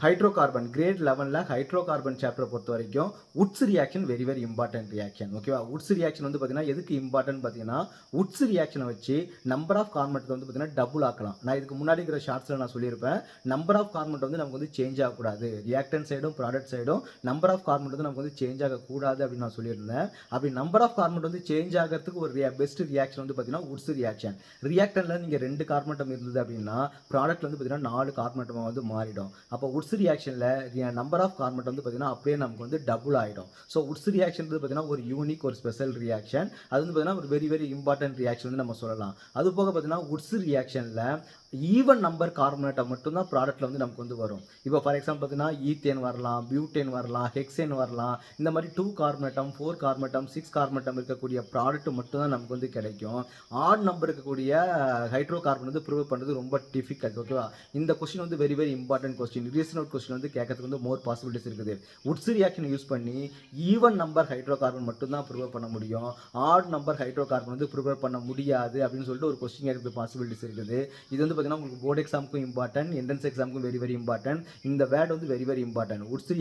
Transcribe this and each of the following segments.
Hydrocarbon great 11ல் hydrocarbon சாப்டரை பொறுத்த வரைக்கும் woods reaction very very important reaction. ஓகேவா? உட்ஸ் ரியாக்ஷன் வந்து பார்த்தீங்கன்னா எதுக்கு இம்பார்ட்டன்ட் பார்த்தீங்கன்னா உட்ஸ் ரியாக்ஷனை வச்சு நம்பர் ஆஃப் கார்பனேட் வந்து பார்த்தீங்கன்னா டபுள் ஆக்கலாம். நான் இதுக்கு முன்னாடி இருக்கிற ஷார்ட்ஸில் நான் சொல்லியிருப்பேன், நம்பர் ஆஃப் கார்பனேட் வந்து நமக்கு வந்து சேஞ்ச் ஆகக்கூடாது, ரியாக்டன் சைடும் ப்ராடக்ட் சைடும் நம்பர் ஆஃப் கார்பனேட் வந்து நமக்கு வந்து சேஞ்ச் ஆகக்கூடாது அப்படின்னு நான் சொல்லியிருந்தேன். அப்படி நம்பர் ஆஃப் கார்பனேட் வந்து சேஞ்ச் ஆகிறதுக்கு ஒரு பெஸ்ட் ரியாக்ஷன் வந்து பார்த்தீங்கன்னா உட்ஸ் ரியாக்ஷன். ரியாக்டனில் நீங்கள் 2 கார்பனேட்டம் இருந்தது அப்படின்னா ப்ராடக்ட் வந்து பார்த்தீங்கன்னா 4 கார்பனேட்டமாக வந்து மாறிடும். அப்போ உட்ஸ் ரியாக்ஷனில் நம்பர் ஆஃப் கார்பனேட் வந்து பார்த்தீங்கன்னா அப்படியே நமக்கு வந்து டபுள் ஆகிடும். ஸோ உட்ஸ் ரியாக்ஷன் வந்து பார்த்தீங்கன்னா ஒரு யூனிக் ஒரு ஸ்பெஷல் ரியாக்ஷன். அது வந்து பார்த்தீங்கன்னா ஒரு வெரி வெரி இம்பார்ட்டன்ட் ரியாக்ஷன் வந்து நம்ம சொல்லலாம். அது போக பார்த்தீங்கன்னா உட்ஸ் ரியாக்ஷனில் ஈவன் நம்பர் கார்பனேட்டை மட்டும்தான் ப்ராடக்ட்டில் வந்து நமக்கு வந்து வரும். இப்போ ஃபார் எக்ஸாம்பிள் பார்த்தீங்கன்னா ஈத்தேன் வரலாம், பியூட்டேன் வரலாம், ஹெக்ஸேன் வரலாம். இந்த மாதிரி 2 கார்பனேட்டம், 4 கார்பனேட்டம், 6 கார்பனேட்டம் இருக்கக்கூடிய ப்ராடக்ட் மட்டும் தான் நமக்கு வந்து கிடைக்கும். ஆட் நம்பர் இருக்கக்கூடிய ஹைட்ரோ கார்பன் வந்து ப்ரூவ் பண்ணுறது ரொம்ப டிஃபிகல்ட். ஓகேவா? இந்த கொஸ்டின் வந்து very very important question. ரீசனல் question வந்து கேட்கறதுக்கு வந்து மோர் பாசிபிலிட்டிஸ் இருக்குது. உட்ஸ் ரியாக்ஷன் யூஸ் பண்ணி ஈவன் நம்பர் ஹைட்ரோ கார்பன் மட்டும் தான் ப்ரூவ் பண்ண முடியும், ஆட் நம்பர் ஹைட்ரோ கார்பன் வந்து ப்ரூவ் பண்ண முடியாது அப்படின்னு சொல்லிட்டு ஒரு கொஸ்டின் கேட்கறதுக்கு பாசிபிலிட்டிஸ் இருக்குது. இது வந்து பார்த்தீங்கன்னா உங்களுக்கு போர்டு எக்ஸாமுக்கும் இம்பார்ட்டன்ட், என்ட்ரன்ஸ் எக்ஸாமுக்கும் வெரி வெரி இம்பார்ட்டன்ட். இந்த வேர்ட் வந்து very very important. Wurtz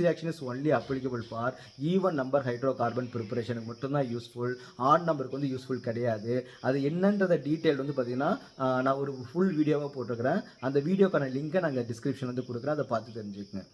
reaction is only applicable for even number hydrocarbon ப்ரிப்பரேஷனுக்கு மட்டும்தான் யூஸ்ஃபுல். ஆட் நம்பருக்கு வந்து யூஸ்ஃபுல் கிடையாது. அது என்னன்றத டீட்டெயில் வந்து பார்த்தீங்கன்னா நான் ஒரு ஃபுல் வீடியோவாக போட்டிருக்கிறேன். அந்த வீடியோக்கான லிங்கை நாங்கள் டிஸ்கிரிப்ஷன் வந்து கொடுக்குறேன், அதை பார்த்து தெரிஞ்சுக்கங்க.